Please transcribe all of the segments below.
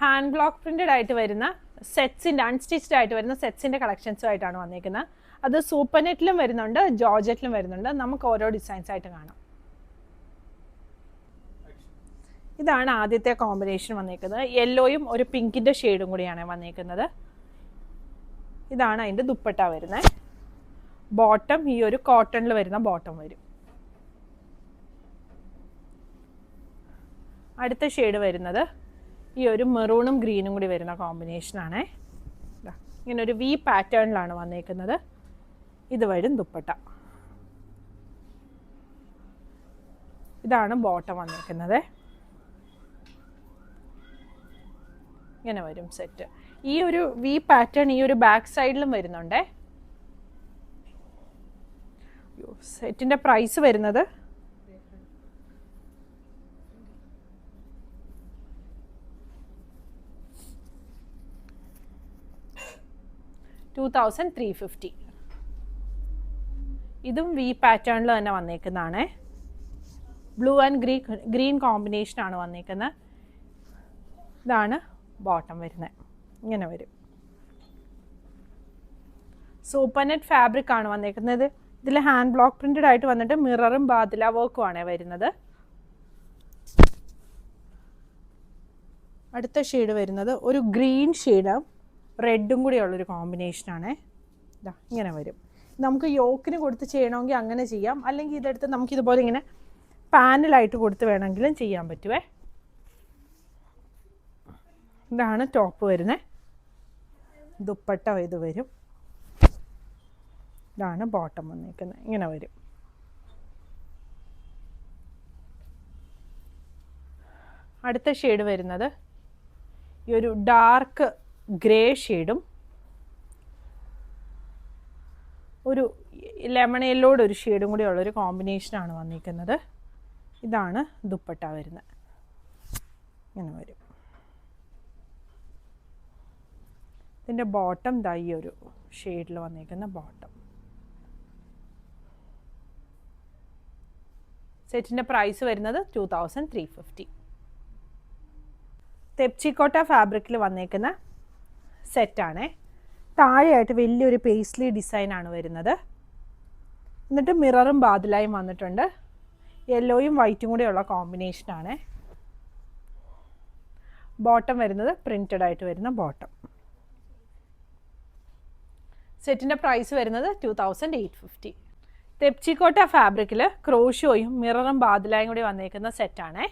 Hand block printed ആയിട്ട് വരുന്ന സെറ്റ്സിൻ്റെ unstitched ആയിട്ട് വരുന്ന സെറ്റ്സിൻ്റെ കളക്ഷൻസുമായിട്ടാണ് വന്നിരിക്കുന്നത്. അത് സൂപ്പർ നെറ്റിലും വരുന്നുണ്ട്, ജോർജറ്റിലും വരുന്നുണ്ട്. നമുക്ക് ഓരോ ഡിസൈൻസ് ആയിട്ട് കാണാം. ഇതാണ് ആദ്യത്തെ കോമ്പിനേഷൻ വന്നിരിക്കുന്നത്. യെല്ലോയും ഒരു പിങ്കിൻ്റെ ഷെയ്ഡും കൂടിയാണ് വന്നിരിക്കുന്നത്. ഇതാണ് അതിൻ്റെ ദുപ്പട്ട വരുന്നത്. ബോട്ടം ഈ ഒരു കോട്ടണിൽ വരുന്ന ബോട്ടം വരും. അടുത്ത ഷെയ്ഡ് വരുന്നത് ഈ ഒരു മെറൂണും ഗ്രീനും കൂടി വരുന്ന കോമ്പിനേഷനാണ്. ഇങ്ങനെ ഒരു വി പാറ്റേണിലാണ് വന്നിരിക്കുന്നത്. ഇത് വരും ദുപ്പട്ട. ഇതാണ് ബോട്ടം വന്നിരിക്കുന്നത്. ഇങ്ങനെ വരും സെറ്റ്. ഈ ഒരു വി പാറ്റേൺ ഈ ഒരു ബാക്ക് സൈഡിലും വരുന്നുണ്ടേ. സെറ്റിൻ്റെ പ്രൈസ് വരുന്നത് $2,350. ഇതും വി പാറ്റേണിൽ തന്നെ വന്നേക്കുന്നതാണ്. ബ്ലൂ ആൻഡ് ഗ്രീൻ കോമ്പിനേഷനാണ് വന്നേക്കുന്നത്. ഇതാണ് ബോട്ടം വരുന്നത്. ഇങ്ങനെ വരും. സൂപ്പർ നെറ്റ് ഫാബ്രിക് ആണ് വന്നേക്കുന്നത്. ഇതിൽ ഹാൻഡ് ബ്ലോക്ക് പ്രിന്റഡ് ആയിട്ട് വന്നിട്ട് മിററും ബാദില വർക്കും ആണ് വരുന്നത്. അടുത്ത ഷെയ്ഡ് വരുന്നത് ഒരു ഗ്രീൻ ഷെയ്ഡും റെഡും കൂടിയുള്ളൊരു കോമ്പിനേഷനാണ്. ഇതാ ഇങ്ങനെ വരും. നമുക്ക് യോക്കിന് കൊടുത്ത് ചെയ്യണമെങ്കിൽ അങ്ങനെ ചെയ്യാം, അല്ലെങ്കിൽ ഇതെടുത്ത് നമുക്കിതുപോലെ ഇങ്ങനെ പാനലായിട്ട് കൊടുത്ത് വേണമെങ്കിലും ചെയ്യാൻ പറ്റുമേ. ഇതാണ് ടോപ്പ് വരുന്നത്. ദുപ്പട്ട ഇത് വരും. ഇതാണ് ബോട്ടം വന്നിരിക്കുന്നത്. ഇങ്ങനെ വരും. അടുത്ത ഷെയ്ഡ് വരുന്നത് ഈ ഒരു ഡാർക്ക് ഗ്രേ ഷെയ്ഡും ഒരു ലെമൺ യെല്ലോയുടെ ഒരു ഷെയ്ഡും കൂടി ഉള്ളൊരു കോമ്പിനേഷനാണ് വന്നിരിക്കുന്നത്. ഇതാണ് ദുപ്പട്ട വരുന്നത്. ഇങ്ങനെ വരും. ഇതിൻ്റെ ബോട്ടം ദാ ഈ ഒരു ഷെയ്ഡിൽ വന്നിരിക്കുന്ന ബോട്ടം. സെറ്റിൻ്റെ പ്രൈസ് വരുന്നത് $2,350. തെപ്ചിക്കോട്ട ഫാബ്രിക്കിൽ വന്നേക്കുന്ന സെറ്റാണ്. താഴെയായിട്ട് വലിയൊരു പേസ്ലി ഡിസൈനാണ് വരുന്നത്. എന്നിട്ട് മിററും ബാദിലായും വന്നിട്ടുണ്ട്. യെല്ലോയും വൈറ്റും കൂടെയുള്ള കോമ്പിനേഷനാണ്. ബോട്ടം വരുന്നത് പ്രിൻറ്റഡ് ആയിട്ട് വരുന്ന ബോട്ടം. സെറ്റിൻ്റെ പ്രൈസ് വരുന്നത് $2,850. തെപ്ചിക്കോട്ട ഫാബ്രിക്കിൽ ക്രോഷോയും മിററും ബാദിലായും കൂടി വന്നേക്കുന്ന സെറ്റാണ്.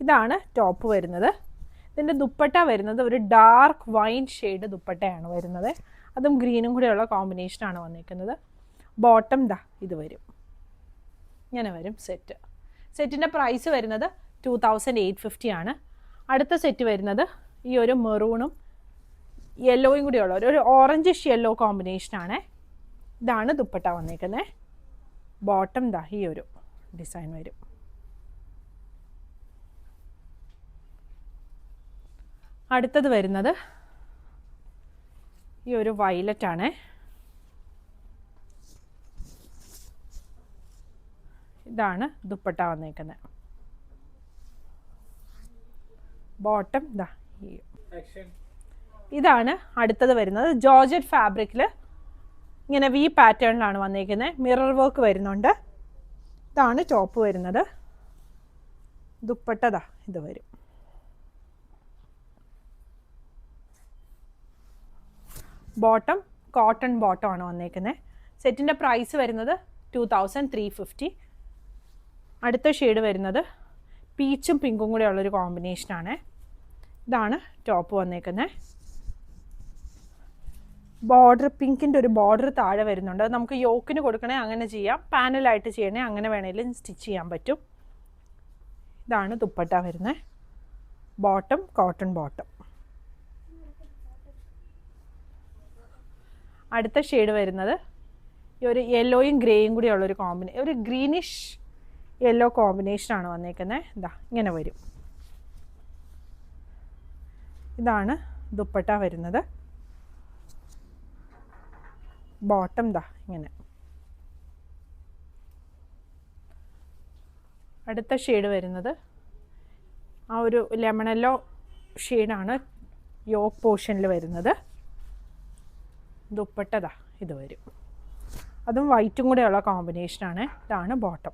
ഇതാണ് ടോപ്പ് വരുന്നത്. ഇതിൻ്റെ ദുപ്പട്ട വരുന്നത് ഒരു ഡാർക്ക് വൈൻ ഷെയ്ഡ് ദുപ്പട്ടയാണ് വരുന്നത്. അതും ഗ്രീനും കൂടെയുള്ള കോമ്പിനേഷനാണ് വന്നിരിക്കുന്നത്. ബോട്ടം ദാ ഇത് വരും. ഇങ്ങനെ വരും സെറ്റ്. സെറ്റിൻ്റെ പ്രൈസ് വരുന്നത് $2,850 ആണ്. അടുത്ത സെറ്റ് വരുന്നത് ഈ ഒരു മെറൂണും യെല്ലോയും കൂടിയുള്ള ഒരു ഓറഞ്ചിഷ് യെല്ലോ കോമ്പിനേഷനാണ്. ഇതാണ് ദുപ്പട്ട വന്നിരിക്കുന്നത്. ബോട്ടം ദാ ഈ ഒരു ഡിസൈൻ വരും. അടുത്തത് വരുന്നത് ഈ ഒരു വയലറ്റ് ആണ്. ഇതാണ് ദുപ്പട്ട വന്നിരിക്കുന്നത്. ബോട്ടം ദാ ഇതാണ് അടുത്തത് വരുന്നത്. ജോർജറ്റ് ഫാബ്രിക്കിൽ ഇങ്ങനെ വി പാറ്റേണിലാണ് വന്നിരിക്കുന്നത്. മിറർ വർക്ക് വരുന്നുണ്ട്. ഇതാണ് ടോപ്പ് വരുന്നത്. ദുപ്പട്ട ദാ ഇത് വരും. ബോട്ടം കോട്ടൺ ബോട്ടം ആണ് വന്നിരിക്കുന്നത്. സെറ്റിൻ്റെ പ്രൈസ് വരുന്നത് $2,350. അടുത്ത ഷെയ്ഡ് വരുന്നത് പീച്ചും പിങ്കും കൂടെ ഉള്ളൊരു കോമ്പിനേഷനാണ്. ഇതാണ് ടോപ്പ് വന്നിരിക്കുന്നത്. ബോർഡർ പിങ്കിൻ്റെ ഒരു ബോർഡർ താഴെ വരുന്നുണ്ട്. നമുക്ക് യോക്കിന് കൊടുക്കണേ അങ്ങനെ ചെയ്യാം, പാനലായിട്ട് ചെയ്യണേ അങ്ങനെ വേണേലും സ്റ്റിച്ച് ചെയ്യാൻ പറ്റും. ഇതാണ് ദുപ്പട്ട വരുന്നത്. Bottom cotton bottom. അടുത്ത ഷെയ്ഡ് വരുന്നത് ഈ ഒരു യെല്ലോയും ഗ്രേയും കൂടി ഉള്ളൊരു ഒരു ഗ്രീനിഷ് യെല്ലോ കോമ്പിനേഷനാണ് വന്നിരിക്കുന്നത്. ഇതാ ഇങ്ങനെ വരും. ഇതാണ് ദുപ്പട്ട വരുന്നത്. ബോട്ടം ദാ ഇങ്ങനെ. അടുത്ത ഷെയ്ഡ് വരുന്നത് ആ ഒരു ലെമൺ യെല്ലോ ഷെയ്ഡാണ് യോക്ക് പോർഷനിൽ വരുന്നത്. ദുപ്പട്ട ഇത് വരും. അതും വൈറ്റും കൂടെയുള്ള കോമ്പിനേഷനാണ്. ഇതാണ് ബോട്ടം.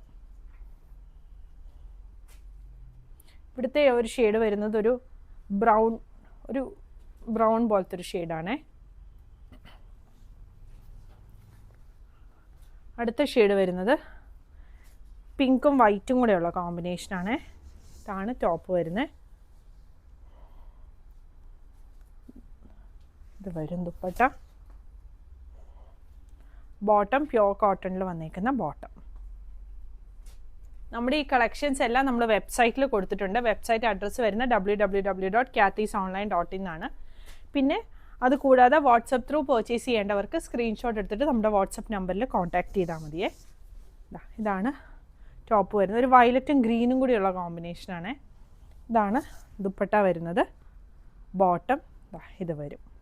ഇവിടുത്തെ ഒരു ഷെയ്ഡ് വരുന്നത് ഒരു ബ്രൗൺ പോലത്തെ ഒരു ഷെയ്ഡാണ്. അടുത്ത ഷെയ്ഡ് വരുന്നത് പിങ്കും വൈറ്റും കൂടെയുള്ള കോമ്പിനേഷനാണ്. ഇതാണ് ടോപ്പ് വരുന്നത്. ഇത് വരും ദുപ്പട്ട. ബോട്ടം പ്യോർ കോട്ടണിൽ വന്നേക്കുന്ന ബോട്ടം. നമ്മുടെ ഈ കളക്ഷൻസ് എല്ലാം നമ്മൾ വെബ്സൈറ്റിൽ കൊടുത്തിട്ടുണ്ട്. വെബ്സൈറ്റ് അഡ്രസ്സ് വരുന്നത് www.kathysonline.in ആണ്. പിന്നെ അത് കൂടാതെ വാട്സപ്പ് ത്രൂ പർച്ചേസ് ചെയ്യേണ്ടവർക്ക് സ്ക്രീൻഷോട്ട് എടുത്തിട്ട് നമ്മുടെ വാട്സപ്പ് നമ്പറിൽ കോൺടാക്റ്റ് ചെയ്താൽ മതിയേ. ഇതാണ് ടോപ്പ് വരുന്നത്. ഒരു വയലറ്റും ഗ്രീനും കൂടിയുള്ള കോമ്പിനേഷനാണ്. ഇതാണ് ദുപ്പട്ട വരുന്നത്. ബോട്ടം ഇത് വരും.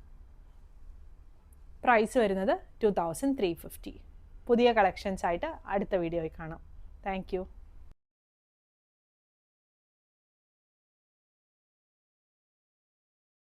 പ്രൈസ് വരുന്നത് 2350. പുതിയ കളക്ഷൻസ് ആയിട്ട് അടുത്ത വീഡിയോയിൽ കാണാം. Thank you.